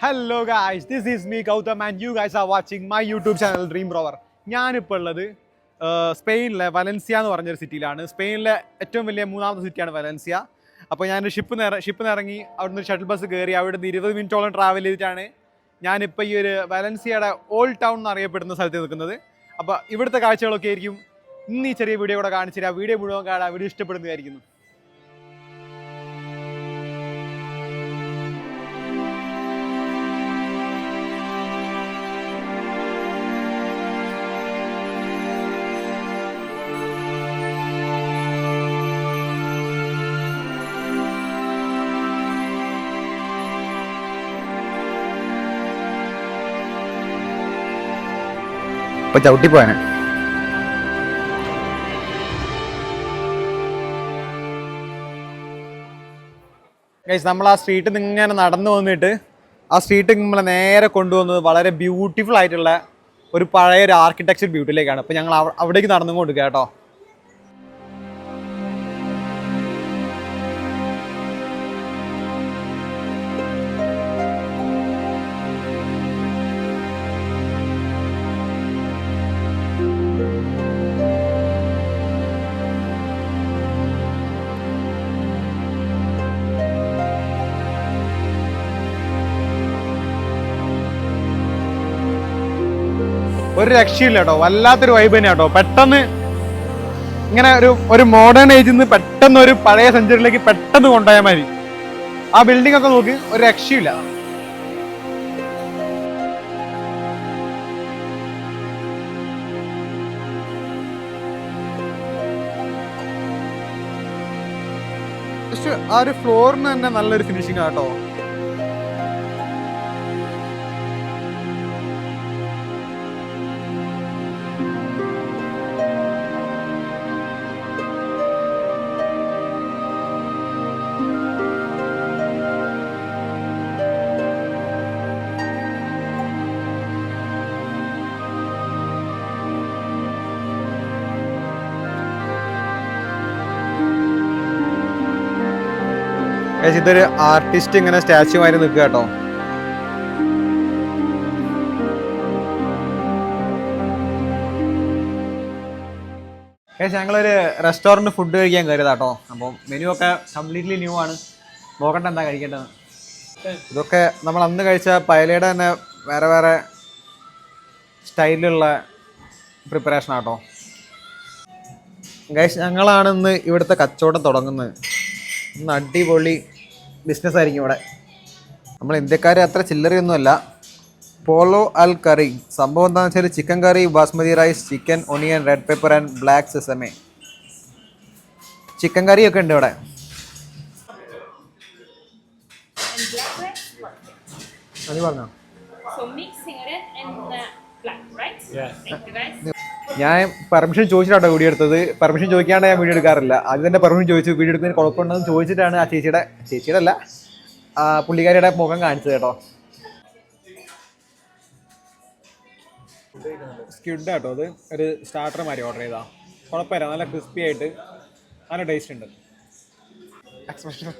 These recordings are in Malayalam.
Hello guys, this is me Gautam and you guys are watching my YouTube channel Dream Rover. ഞാനിപ്പോൾ ഉള്ളത് സ്പെയിനിലെ വലൻസിയ എന്ന് പറഞ്ഞൊരു സിറ്റിയിലാണ്. സ്പെയിനിലെ ഏറ്റവും വലിയ മൂന്നാമത്തെ സിറ്റിയാണ് വലൻസിയ. അപ്പോൾ ഞാൻ ഷിപ്പിൽ നിന്ന് ഇറങ്ങി അവിടുന്ന് ഒരു ഷട്ടിൽ ബസ് കയറി അവിടുന്ന് 20 മിനിറ്റോളം ട്രാവൽ ചെയ്തിട്ടാണ് ഞാനിപ്പോൾ ഈ ഒരു വലൻസിയയുടെ ഓൾഡ് ടൗൺ എന്നറിയപ്പെടുന്ന സ്ഥലത്ത് നിൽക്കുന്നത്. അപ്പോൾ ഇവിടുത്തെ കാഴ്ചകളൊക്കെ ആയിരിക്കും ഇന്ന് ഈ ചെറിയ വീഡിയോ കൂടെ കാണിച്ചു തരാം. വീഡിയോ മുഴുവൻ കാണാൻ വീഡിയോ ഇഷ്ടപ്പെടുന്നതായിരിക്കുന്നു. ഇപ്പൊ ചവിട്ടിപ്പോയാനെ. ഗൈസ്, നമ്മൾ ആ സ്ട്രീറ്റിൽ നിന്ന് ഇങ്ങനെ നടന്നു വന്നിട്ട് ആ സ്ട്രീറ്റ് നമ്മളെ നേരെ കൊണ്ടുവന്നത് വളരെ ബ്യൂട്ടിഫുൾ ആയിട്ടുള്ള ഒരു പഴയ ഒരു ആർക്കിടെക്ചർ ബ്യൂട്ടിയിലേക്കാണ്. അപ്പോൾ ഞങ്ങൾ അവിടേക്ക് നടന്നുകൊണ്ട് കേട്ടോ. ഒരു രക്ഷയില്ല കേട്ടോ, വല്ലാത്തൊരു വൈബ് തന്നെ കേട്ടോ. പെട്ടെന്ന് ഇങ്ങനെ ഒരു മോഡേൺ ഏജിൽ നിന്ന് പെട്ടെന്ന് ഒരു പഴയ സെഞ്ചുറിയിലേക്ക് പെട്ടെന്ന് കൊണ്ടുപോയാൽ മതി. ആ ബിൽഡിംഗ് ഒക്കെ നോക്ക്, ഒരു രക്ഷയില്ല. ജസ്റ്റ് ആ ഒരു ഫ്ലോറിന് തന്നെ നല്ലൊരു ഫിനിഷിംഗ് ആട്ടോ. ഇതൊരു ആർട്ടിസ്റ്റ് ഇങ്ങനെ സ്റ്റാച്യു മാതിരി നിൽക്കുക കേട്ടോ. ഞങ്ങളൊരു റെസ്റ്റോറൻറ്റ് ഫുഡ് കഴിക്കാൻ കയറിയതാട്ടോ. അപ്പം മെനു ഒക്കെ കംപ്ലീറ്റ്ലി ന്യൂ ആണ്. നോക്കട്ടെ എന്താ കഴിക്കേണ്ടത്. ഇതൊക്കെ നമ്മൾ അന്ന് കഴിച്ച പയലയുടെ തന്നെ വേറെ വേറെ സ്റ്റൈലിലുള്ള പ്രിപ്പറേഷൻ ആട്ടോ. ഗൈസ്, ഞങ്ങളാണിന്ന് ഇവിടുത്തെ കച്ചവടം തുടങ്ങുന്നത്. ഇന്ന് അടിപൊളി ബിസിനസ് ആയിരിക്കും ഇവിടെ. നമ്മൾ ഇന്ത്യക്കാർ അത്ര ചില്ലറയൊന്നുമല്ല. പോളോ അൽ കറി സംഭവം എന്താണെന്ന് വെച്ചാൽ chicken curry, basmati rice, chicken, onion, red pepper and black sesame. Chicken കറിയൊക്കെ ഉണ്ട് ഇവിടെ. അത് പറഞ്ഞോ. ഞാൻ പെർമിഷൻ ചോദിച്ചിട്ടാണ് വീഡിയോ എടുത്തത്. പെർമിഷൻ ചോദിക്കാണ്ട് ഞാൻ വീഡിയോ എടുക്കാറില്ല. ആദ്യം തന്നെ പെർമിഷൻ ചോദിച്ചു. വീഡിയോ എടുക്കുന്നതിന് കുഴപ്പമുണ്ടെന്ന് ചോദിച്ചിട്ടാണ് ആ ചേച്ചിയുടെ അല്ല പുള്ളിക്കാരിയുടെ മുഖം കാണിച്ചത് കേട്ടോ. സ്ക്വിഡ് ആട്ടോ, അത് ഒരു സ്റ്റാർട്ടർ മാതിരി ഓർഡർ ചെയ്താ. കുഴപ്പമില്ല, നല്ല ക്രിസ്പി ആയിട്ട് നല്ല ടേസ്റ്റ് ഉണ്ട്. എക്സ്പ്രഷൻ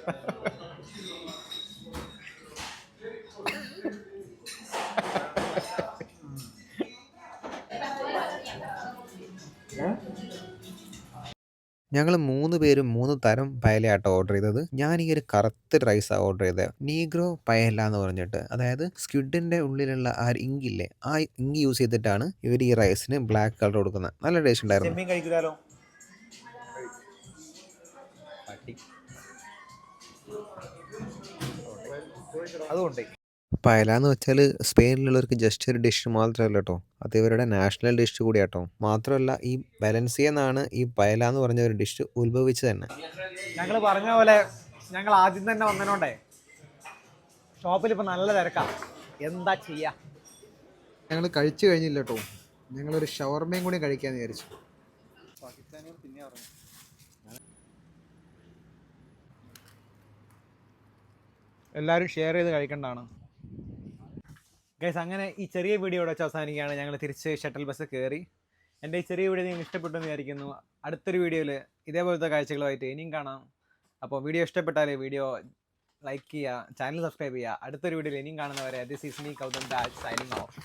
ഞങ്ങൾ 3 പേരും 3 തരം പയലയാട്ടോ ഓർഡർ ചെയ്തത്. ഞാൻ ഈ ഒരു കറുത്ത റൈസാണ് ഓർഡർ ചെയ്തത്. നീഗ്രോ പയല എന്ന് പറഞ്ഞിട്ട്, അതായത് സ്ക്വിഡിൻ്റെ ഉള്ളിലുള്ള ആ ഇങ്കില്ലേ, ആ ഇങ്ക് യൂസ് ചെയ്തിട്ടാണ് ഇവർ ഈ റൈസിന് ബ്ലാക്ക് കളർ കൊടുക്കുന്നത്. നല്ല ടേസ്റ്റ് ഉണ്ടായിരുന്നു. അതുകൊണ്ട് പയല എന്ന് വെച്ചാൽ സ്പെയിനിലുള്ളവർക്ക് ജസ്റ്റ് ഒരു ഡിഷ് മാത്രമല്ല കേട്ടോ, അത് ഇവരുടെ നാഷണൽ ഡിഷ് കൂടിയാട്ടോ. മാത്രമല്ല ഈ വലൻസിയ എന്നാണ് ഈ പയല എന്ന് പറഞ്ഞ ഒരു ഡിഷ് ഉത്ഭവിച്ചത് തന്നെ. ഞങ്ങൾ പറഞ്ഞ പോലെ ഞങ്ങൾ ആദ്യം തന്നെ വന്നതിനോണ്ടേ ഷോപ്പിൽ ഇപ്പം നല്ല തിരക്കാണ്. എന്താ ചെയ്യുക. ഞങ്ങൾ കഴിച്ചു കഴിഞ്ഞില്ല കേട്ടോ. ഞങ്ങളൊരു ഷവർമയും കൂടി കഴിക്കാമെന്ന് വിചാരിച്ചു. എല്ലാവരും ഷെയർ ചെയ്ത് കഴിക്കേണ്ടതാണ്. ഗൈസ്, അങ്ങനെ ഈ ചെറിയ വീഡിയോ ഇവിടെ വെച്ച് അവസാനിക്കുകയാണ്. ഞങ്ങൾ തിരിച്ച് ഷട്ടിൽ ബസ് കയറി. എൻ്റെ ഈ ചെറിയ വീഡിയോ നിങ്ങൾക്ക് ഇഷ്ടപ്പെട്ടു എന്ന് വിചാരിക്കുന്നു. അടുത്തൊരു വീഡിയോയിൽ ഇതേപോലത്തെ കാഴ്ചകളുമായിട്ട് ഇനിയും കാണാം. അപ്പോൾ വീഡിയോ ഇഷ്ടപ്പെട്ടാൽ വീഡിയോ ലൈക്ക് ചെയ്യുക, ചാനൽ സബ്സ്ക്രൈബ് ചെയ്യുക. അടുത്തൊരു വീഡിയോയിൽ ഇനിയും കാണുന്നവരെ this is me Gautham Raj signing of.